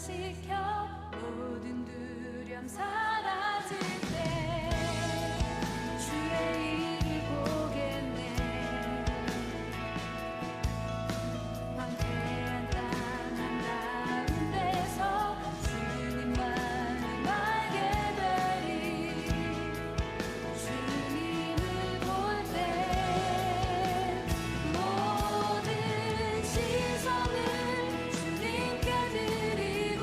변화시켜 모든 두려움 사라질 때 주의 일을 보겠네. 황폐한 땅 한가운데서 주님만을 알게 되리. 주님을 볼 때 모든 시선을 주님께 드리고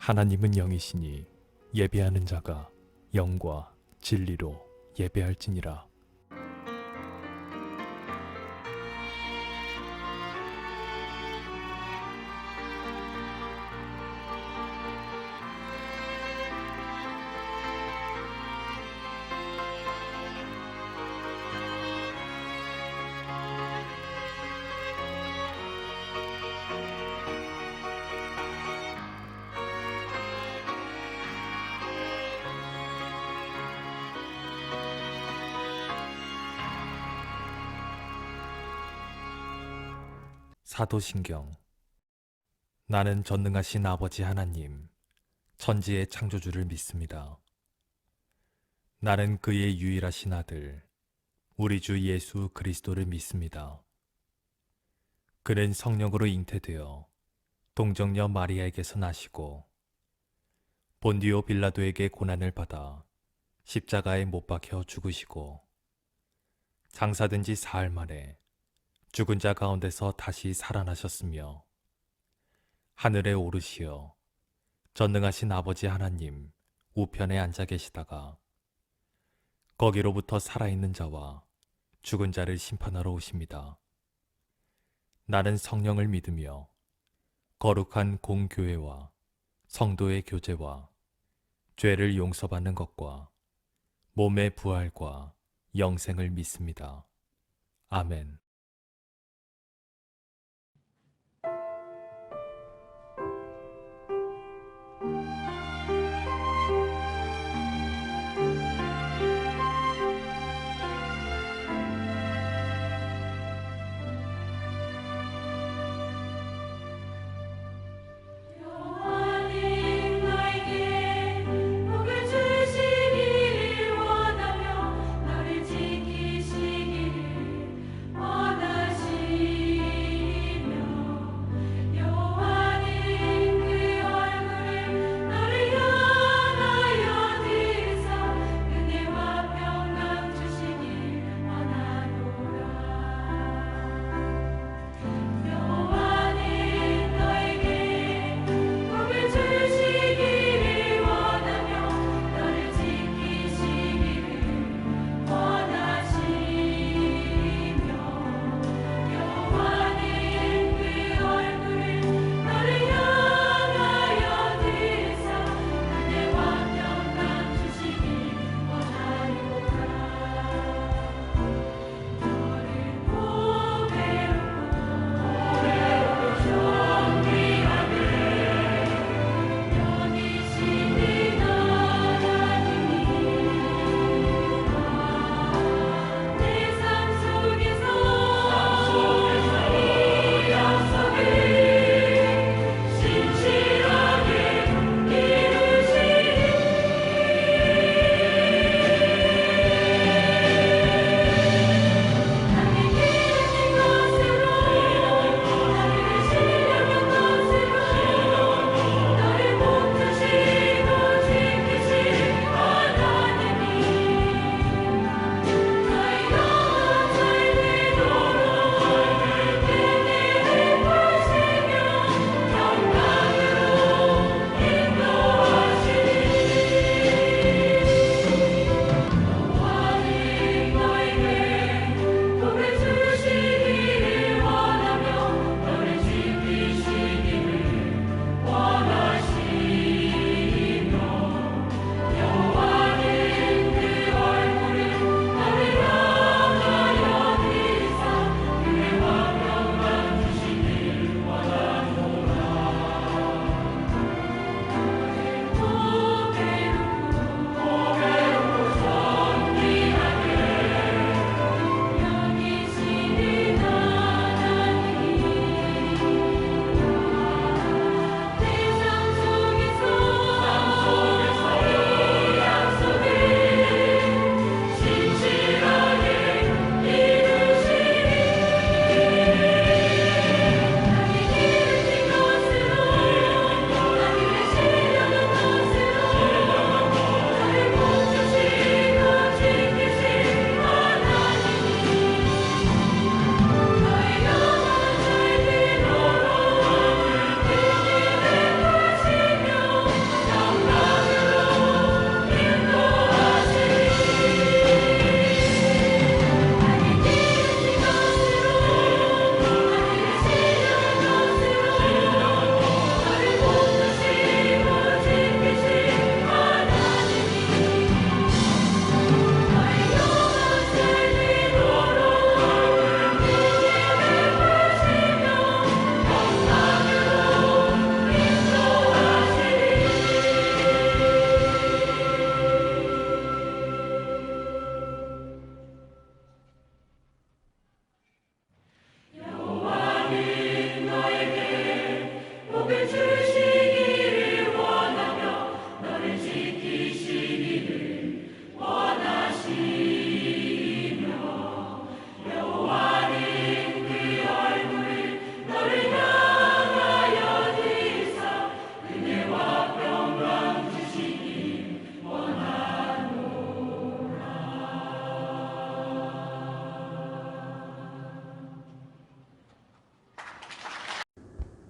하나님은 영이시니 예배하는 자가 영과 진리로 예배할지니라. 사도신경. 나는 전능하신 아버지 하나님, 천지의 창조주를 믿습니다. 나는 그의 유일하신 아들, 우리 주 예수 그리스도를 믿습니다. 그는 성령으로 잉태되어 동정녀 마리아에게서 나시고 본디오 빌라도에게 고난을 받아 십자가에 못 박혀 죽으시고 장사된 지 사흘 만에 죽은 자 가운데서 다시 살아나셨으며 하늘에 오르시어 전능하신 아버지 하나님 우편에 앉아 계시다가 거기로부터 살아있는 자와 죽은 자를 심판하러 오십니다. 나는 성령을 믿으며 거룩한 공교회와 성도의 교제와 죄를 용서받는 것과 몸의 부활과 영생을 믿습니다. 아멘. 여호와님 나에게 복을 주시기를 원하며 나를 지키시기를 원하오니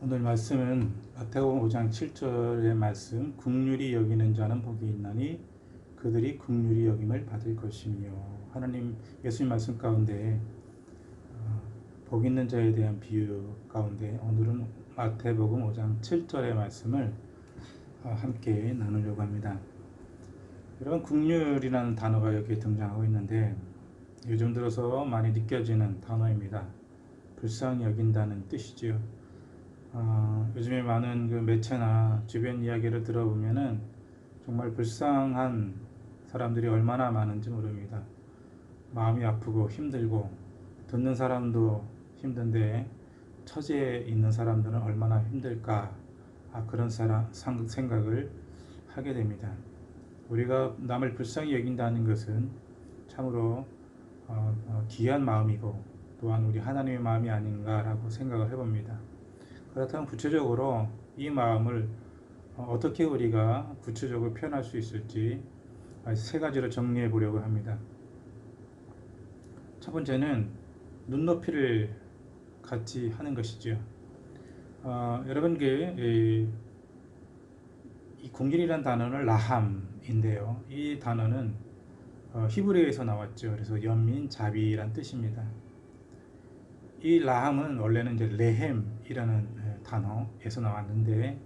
오늘 말씀은 마태복음 5장 7절의 말씀, 긍휼히 여기는 자는 복이 있나니 그들이 긍휼히 여김을 받을 것이며. 하나님 예수님 말씀 가운데 복 있는 자에 대한 비유 가운데 오늘은 마태복음 5장 7절의 말씀을 함께 나누려고 합니다. 여러분, 긍휼이라는 단어가 여기에 등장하고 있는데 요즘 들어서 많이 느껴지는 단어입니다. 불쌍히 여긴다는 뜻이지요. 요즘에 많은 그 매체나 주변 이야기를 들어보면은 정말 불쌍한 사람들이 얼마나 많은지 모릅니다. 마음이 아프고 힘들고 듣는 사람도 힘든데 처지에 있는 사람들은 얼마나 힘들까, 그런 생각을 하게 됩니다. 우리가 남을 불쌍히 여긴다는 것은 참으로 귀한 마음이고 또한 우리 하나님의 마음이 아닌가라고 생각을 해봅니다. 그렇다면 구체적으로 이 마음을 어떻게 우리가 구체적으로 표현할 수 있을지 세 가지로 정리해 보려고 합니다. 첫 번째는 눈높이를 같이 하는 것이죠. 여러분, 이 긍휼이라는 단어는 라함인데요. 이 단어는 히브리어에서 나왔죠. 그래서 연민, 자비란 뜻입니다. 이 라함은 원래는 이제 레헴이라는 단어에서 나왔는데,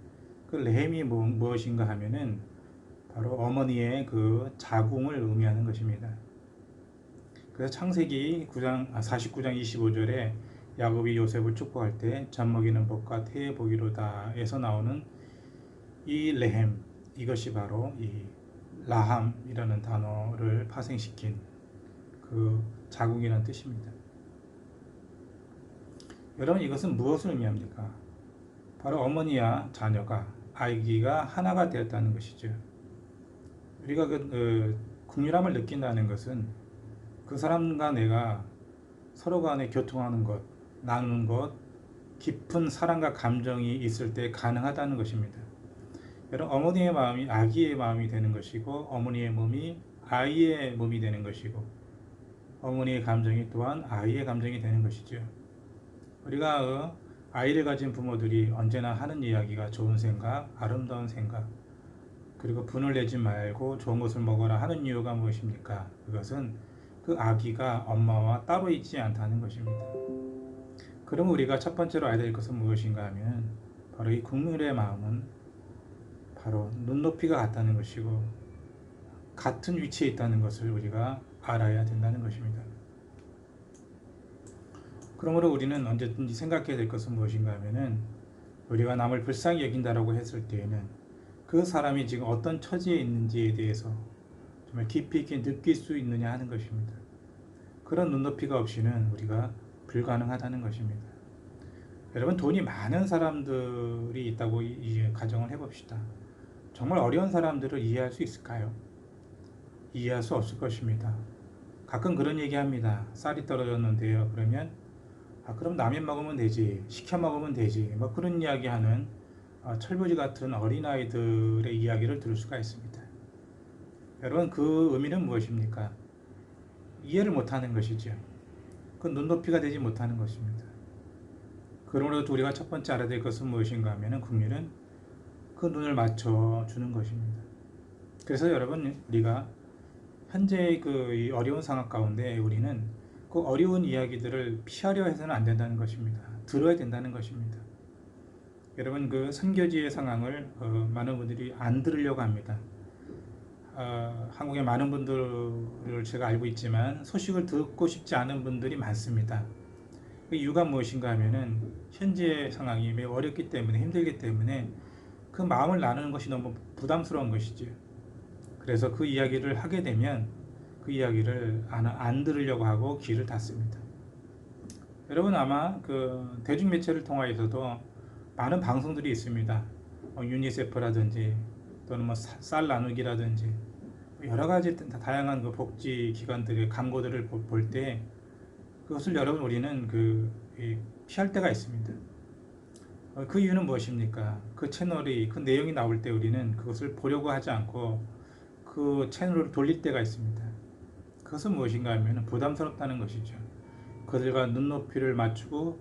그 레헴이 무엇인가 하면은 바로 어머니의 그 자궁을 의미하는 것입니다. 그래서 창세기 49장 25절에 야곱이 요셉을 축복할 때 젖먹이는 복과 태의 복이로다에서 나오는 이 레헴, 이것이 바로 이 라함이라는 단어를 파생시킨 그 자궁이라는 뜻입니다. 여러분, 이것은 무엇을 의미합니까? 바로 어머니와 자녀가, 아기가 하나가 되었다는 것이죠. 우리가 긍휼함을 느낀다는 것은 그 사람과 내가 서로 간에 교통하는 것, 나누는 것, 깊은 사랑과 감정이 있을 때 가능하다는 것입니다. 여러분, 어머니의 마음이 아기의 마음이 되는 것이고, 어머니의 몸이 아이의 몸이 되는 것이고, 어머니의 감정이 또한 아이의 감정이 되는 것이죠. 우리가 아이를 가진 부모들이 언제나 하는 이야기가 좋은 생각, 아름다운 생각, 그리고 분을 내지 말고 좋은 것을 먹어라 하는 이유가 무엇입니까? 그것은 그 아기가 엄마와 따로 있지 않다는 것입니다. 그럼 우리가 첫 번째로 알아야 될 것은 무엇인가 하면 바로 이 긍휼의 마음은 바로 눈높이가 같다는 것이고 같은 위치에 있다는 것을 우리가 알아야 된다는 것입니다. 그러므로 우리는 언제든지 생각해야 될 것은 무엇인가 하면은 우리가 남을 불쌍히 여긴다라고 했을 때에는 그 사람이 지금 어떤 처지에 있는지에 대해서 정말 깊이 있게 느낄 수 있느냐 하는 것입니다. 그런 눈높이가 없이는 우리가 불가능하다는 것입니다. 여러분, 돈이 많은 사람들이 있다고 가정을 해봅시다. 정말 어려운 사람들을 이해할 수 있을까요? 이해할 수 없을 것입니다. 가끔 그런 얘기합니다. 쌀이 떨어졌는데요. 그러면 그럼 라면 먹으면 되지, 시켜 먹으면 되지, 뭐 그런 이야기하는 철부지 같은 어린아이들의 이야기를 들을 수가 있습니다. 여러분, 그 의미는 무엇입니까? 이해를 못하는 것이죠. 그 눈높이가 되지 못하는 것입니다. 그러므로 우리가 첫 번째 알아야 될 것은 무엇인가 하면 긍휼은 그 눈을 맞춰 주는 것입니다. 그래서 여러분, 우리가 현재 이 어려운 상황 가운데 우리는 그 어려운 이야기들을 피하려 해서는 안 된다는 것입니다. 들어야 된다는 것입니다. 여러분, 그 선교지의 상황을 많은 분들이 안 들으려고 합니다. 한국의 많은 분들을 제가 알고 있지만 소식을 듣고 싶지 않은 분들이 많습니다. 그 이유가 무엇인가 하면은 현재 상황이 매우 어렵기 때문에, 힘들기 때문에 그 마음을 나누는 것이 너무 부담스러운 것이죠. 그래서 그 이야기를 하게 되면 그 이야기를 안 들으려고 하고 귀를 닫습니다. 여러분, 아마 그 대중매체를 통하여서도 많은 방송들이 있습니다. 유니세프라든지 또는 뭐 쌀 나누기라든지 여러 가지 다양한 그 복지 기관들의 광고들을 볼 때 그것을 여러분, 우리는 피할 때가 있습니다. 그 이유는 무엇입니까? 그 채널이, 그 내용이 나올 때 우리는 그것을 보려고 하지 않고 그 채널을 돌릴 때가 있습니다. 그것은 무엇인가 하면 부담스럽다는 것이죠. 그들과 눈높이를 맞추고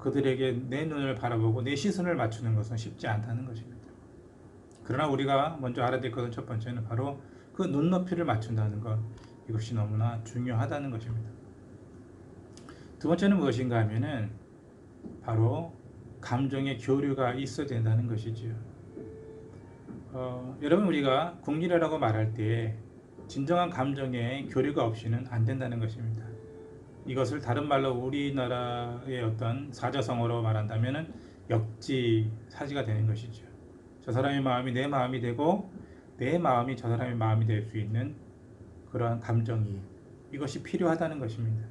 그들에게 내 눈을 바라보고 내 시선을 맞추는 것은 쉽지 않다는 것입니다. 그러나 우리가 먼저 알아야 될 것은 첫 번째는 바로 그 눈높이를 맞춘다는 것, 이것이 너무나 중요하다는 것입니다. 두 번째는 무엇인가 하면은 바로 감정의 교류가 있어야 된다는 것이지요. 여러분, 우리가 국리라고 말할 때 진정한 감정의 교류가 없이는 안 된다는 것입니다. 이것을 다른 말로 우리나라의 어떤 사자성어로 말한다면 역지사지가 되는 것이죠. 저 사람의 마음이 내 마음이 되고 내 마음이 저 사람의 마음이 될 수 있는 그러한 감정이, 이것이 필요하다는 것입니다.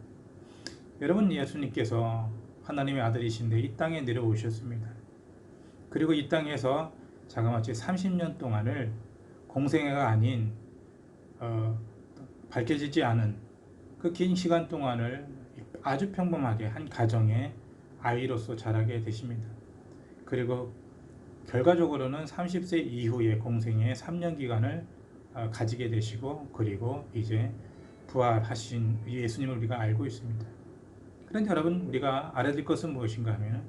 여러분, 예수님께서 하나님의 아들이신데 이 땅에 내려오셨습니다. 그리고 이 땅에서 자그마치 30년 동안을 공생애가 아닌 밝혀지지 않은 그 긴 시간 동안을 아주 평범하게 한 가정의 아이로서 자라게 되십니다. 그리고 결과적으로는 30세 이후의 공생의 3년 기간을 가지게 되시고, 그리고 이제 부활하신 예수님을 우리가 알고 있습니다. 그런데 여러분, 우리가 알아야 될 것은 무엇인가 하면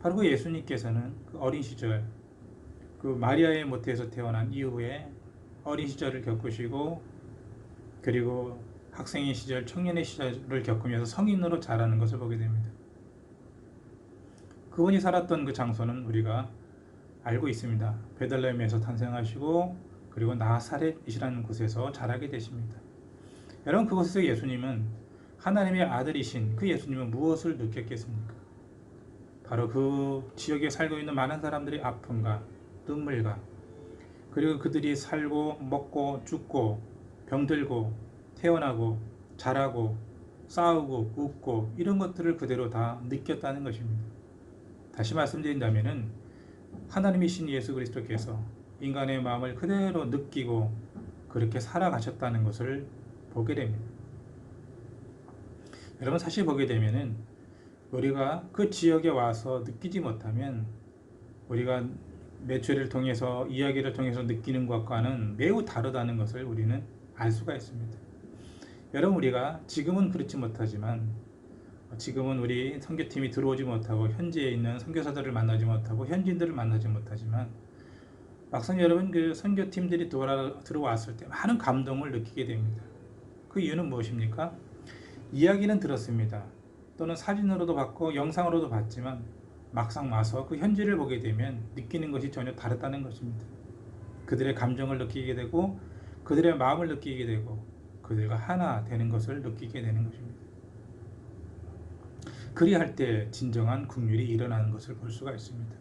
바로 그 예수님께서는 그 어린 시절, 그 마리아의 모태에서 태어난 이후에 어린 시절을 겪으시고, 그리고 학생의 시절, 청년의 시절을 겪으면서 성인으로 자라는 것을 보게 됩니다. 그분이 살았던 그 장소는 우리가 알고 있습니다. 베들레헴에서 탄생하시고, 그리고 나사렛이라는 곳에서 자라게 되십니다. 여러분, 그곳에서 예수님은, 하나님의 아들이신 그 예수님은 무엇을 느꼈겠습니까? 바로 그 지역에 살고 있는 많은 사람들의 아픔과 눈물과, 그리고 그들이 살고 먹고 죽고 병들고 태어나고 자라고 싸우고 웃고 이런 것들을 그대로 다 느꼈다는 것입니다. 다시 말씀드린다면 하나님이신 예수 그리스도께서 인간의 마음을 그대로 느끼고 그렇게 살아가셨다는 것을 보게 됩니다. 여러분, 사실 보게 되면은 우리가 그 지역에 와서 느끼지 못하면 우리가 매체를 통해서, 이야기를 통해서 느끼는 것과는 매우 다르다는 것을 우리는 알 수가 있습니다. 여러분, 우리가 지금은 그렇지 못하지만, 지금은 우리 선교팀이 들어오지 못하고 현지에 있는 선교사들을 만나지 못하고 현지인들을 만나지 못하지만, 막상 여러분 그 선교팀들이 들어왔을 때 많은 감동을 느끼게 됩니다. 그 이유는 무엇입니까? 이야기는 들었습니다. 또는 사진으로도 봤고 영상으로도 봤지만 막상 와서 그 현지를 보게 되면 느끼는 것이 전혀 다르다는 것입니다. 그들의 감정을 느끼게 되고 그들의 마음을 느끼게 되고 그들과 하나 되는 것을 느끼게 되는 것입니다. 그리할 때 진정한 긍휼이 일어나는 것을 볼 수가 있습니다.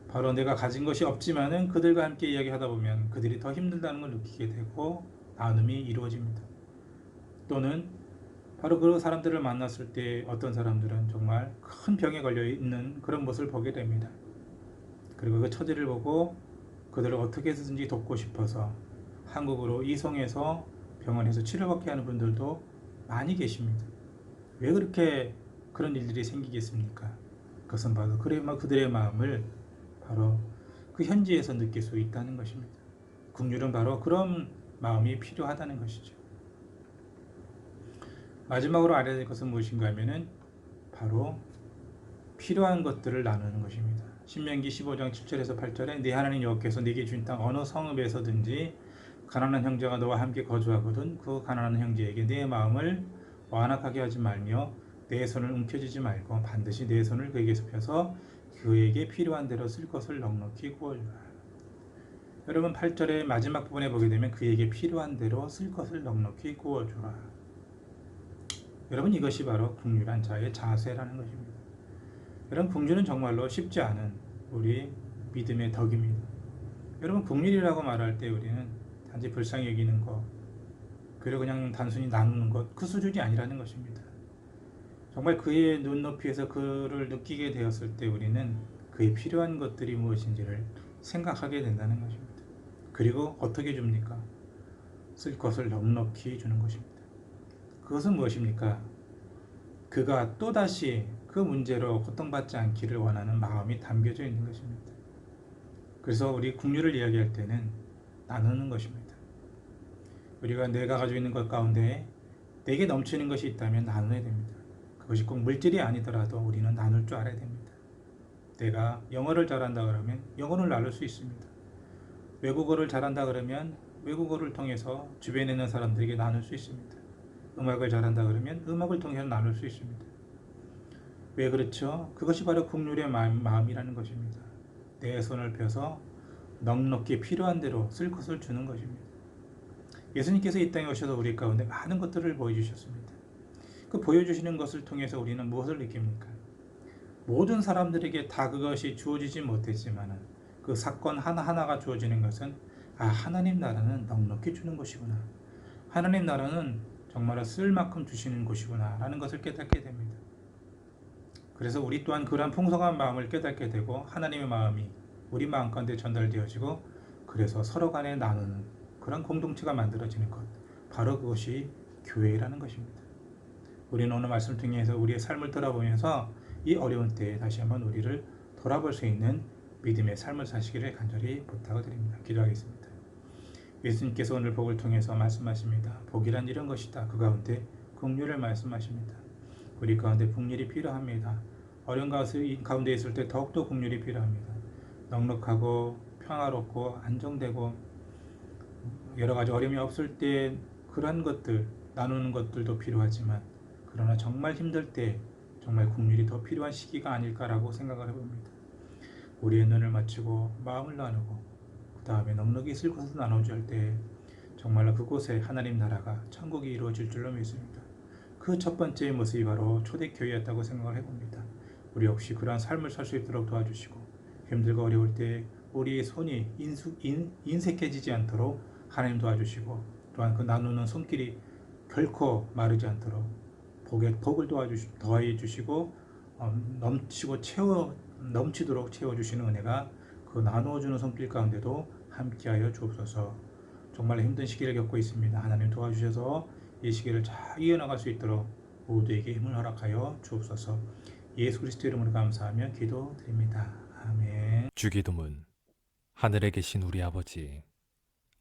바로 내가 가진 것이 없지만은 그들과 함께 이야기하다 보면 그들이 더 힘들다는 걸 느끼게 되고 나눔이 이루어집니다. 또는 바로 그 사람들을 만났을 때 어떤 사람들은 정말 큰 병에 걸려 있는 그런 모습을 보게 됩니다. 그리고 그 처지를 보고 그들을 어떻게 해서든지 돕고 싶어서 한국으로 이송해서 병원에서 치료받게 하는 분들도 많이 계십니다. 왜 그렇게 그런 일들이 생기겠습니까? 그것은 바로 그들의 마음을 바로 그 현지에서 느낄 수 있다는 것입니다. 긍휼은 바로 그런 마음이 필요하다는 것이죠. 마지막으로 알아야 될 것은 무엇인가 하면은 바로 필요한 것들을 나누는 것입니다. 신명기 15장 7절에서 8절에 네 하나님 여호와께서 네게 준 땅 어느 성읍에서든지 가난한 형제가 너와 함께 거주하거든 그 가난한 형제에게 네 마음을 완악하게 하지 말며 내 손을 움켜쥐지 말고 반드시 내 손을 그에게서 펴서 그에게 필요한 대로 쓸 것을 넉넉히 구워주라. 여러분, 8절의 마지막 부분에 보게 되면 그에게 필요한 대로 쓸 것을 넉넉히 구워주라. 여러분, 이것이 바로 긍휼한 자의 자세라는 것입니다. 여러분, 긍휼은 정말로 쉽지 않은 우리 믿음의 덕입니다. 여러분, 긍휼이라고 말할 때 우리는 단지 불쌍히 여기는 것, 그리고 그냥 단순히 나누는 것, 그 수준이 아니라는 것입니다. 정말 그의 눈높이에서 그를 느끼게 되었을 때 우리는 그의 필요한 것들이 무엇인지를 생각하게 된다는 것입니다. 그리고 어떻게 줍니까? 쓸 것을 넉넉히 주는 것입니다. 그것은 무엇입니까? 그가 또다시 그 문제로 고통받지 않기를 원하는 마음이 담겨져 있는 것입니다. 그래서 우리 긍휼을 이야기할 때는 나누는 것입니다. 우리가 내가 가지고 있는 것 가운데 내게 넘치는 것이 있다면 나눠야 됩니다. 그것이 꼭 물질이 아니더라도 우리는 나눌 줄 알아야 됩니다. 내가 영어를 잘한다 그러면 영어를 나눌 수 있습니다. 외국어를 잘한다 그러면 외국어를 통해서 주변에 있는 사람들에게 나눌 수 있습니다. 음악을 잘한다 그러면 음악을 통해서 나눌 수 있습니다. 왜 그렇죠? 그것이 바로 긍휼의 마음이라는 것입니다. 내 손을 펴서 넉넉히 필요한 대로 쓸 것을 주는 것입니다. 예수님께서 이 땅에 오셔서 우리 가운데 많은 것들을 보여주셨습니다. 그 보여주시는 것을 통해서 우리는 무엇을 느낍니까? 모든 사람들에게 다 그것이 주어지지 못했지만 그 사건 하나하나가 주어지는 것은 하나님 나라는 넉넉히 주는 것이구나. 하나님 나라는 정말 쓸 만큼 주시는 곳이구나 라는 것을 깨닫게 됩니다. 그래서 우리 또한 그러한 풍성한 마음을 깨닫게 되고 하나님의 마음이 우리 마음 가운데 전달되어지고 그래서 서로 간에 나누는 그런 공동체가 만들어지는 것, 바로 그것이 교회라는 것입니다. 우리는 오늘 말씀 통해서 우리의 삶을 돌아보면서 이 어려운 때에 다시 한번 우리를 돌아볼 수 있는 믿음의 삶을 사시기를 간절히 부탁을 드립니다. 기도하겠습니다. 예수님께서 오늘 복을 통해서 말씀하십니다. 복이란 이런 것이다. 그 가운데 긍휼을 말씀하십니다. 우리 가운데 긍휼이 필요합니다. 어려운 가운데 있을 때 더욱더 긍휼이 필요합니다. 넉넉하고 평화롭고 안정되고 여러 가지 어려움이 없을 때 그런 것들 나누는 것들도 필요하지만 그러나 정말 힘들 때 정말 긍휼이 더 필요한 시기가 아닐까라고 생각을 해봅니다. 우리의 눈을 맞추고 마음을 나누고 그 다음에 넉넉히 있을 것을 나눠줄 때 정말로 그곳에 하나님 나라가 천국이 이루어질 줄로 믿습니다. 그 첫 번째 모습이 바로 초대교회였다고 생각을 해봅니다. 우리 역시 그러한 삶을 살 수 있도록 도와주시고 힘들고 어려울 때 우리의 손이 인색해지지 않도록 하나님 도와주시고 또한 그 나누는 손길이 결코 마르지 않도록 복을 더해 주시고 넘치도록 채워주시는 은혜가 그 나누어주는 손길 가운데도 함께하여 주옵소서. 정말 힘든 시기를 겪고 있습니다. 하나님 도와주셔서 이 시기를 잘 이어나갈 수 있도록 모두에게 힘을 허락하여 주옵소서. 예수 그리스도 이름으로 감사하며 기도드립니다. 아멘. 주기도문. 하늘에 계신 우리 아버지,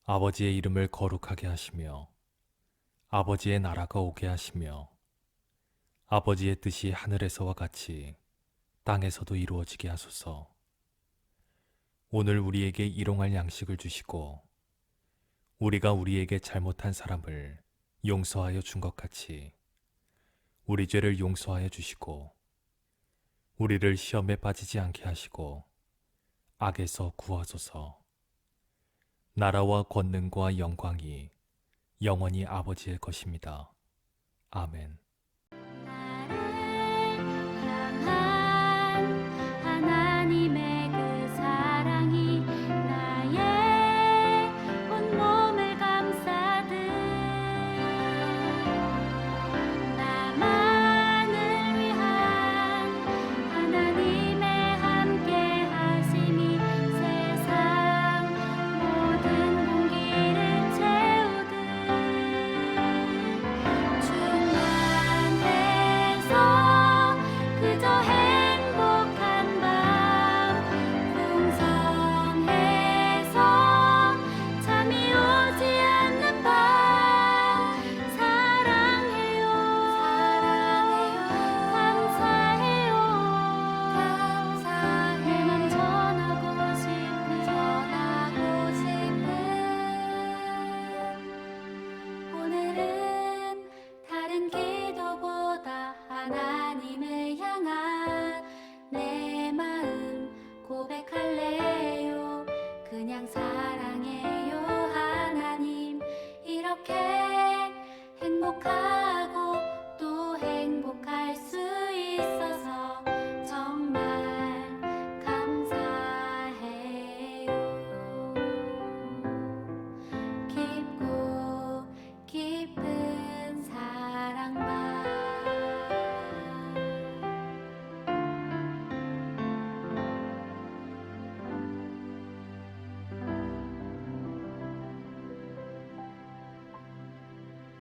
아버지의 이름을 거룩하게 하시며 아버지의 나라가 오게 하시며 아버지의 뜻이 하늘에서와 같이 땅에서도 이루어지게 하소서. 오늘 우리에게 일용할 양식을 주시고 우리가 우리에게 잘못한 사람을 용서하여 준 것 같이 우리 죄를 용서하여 주시고 우리를 시험에 빠지지 않게 하시고 악에서 구하소서. 나라와 권능과 영광이 영원히 아버지의 것입니다. 아멘. 하나님의 그 사랑이 나의 온몸을 감싸듯 나만을 위한 하나님의 함께 하심이 세상 모든 공기를 채우듯 충만해서 그저 행복한 밤 풍성해서 잠이 오지 않는 밤 사랑해요 감사해요 내 맘 전하고 싶은 오늘은 다른 기도보다 하나님을 향한 내 마음 고백할래요. 그냥 사랑해요 하나님. 이렇게 행복하고 또 행복할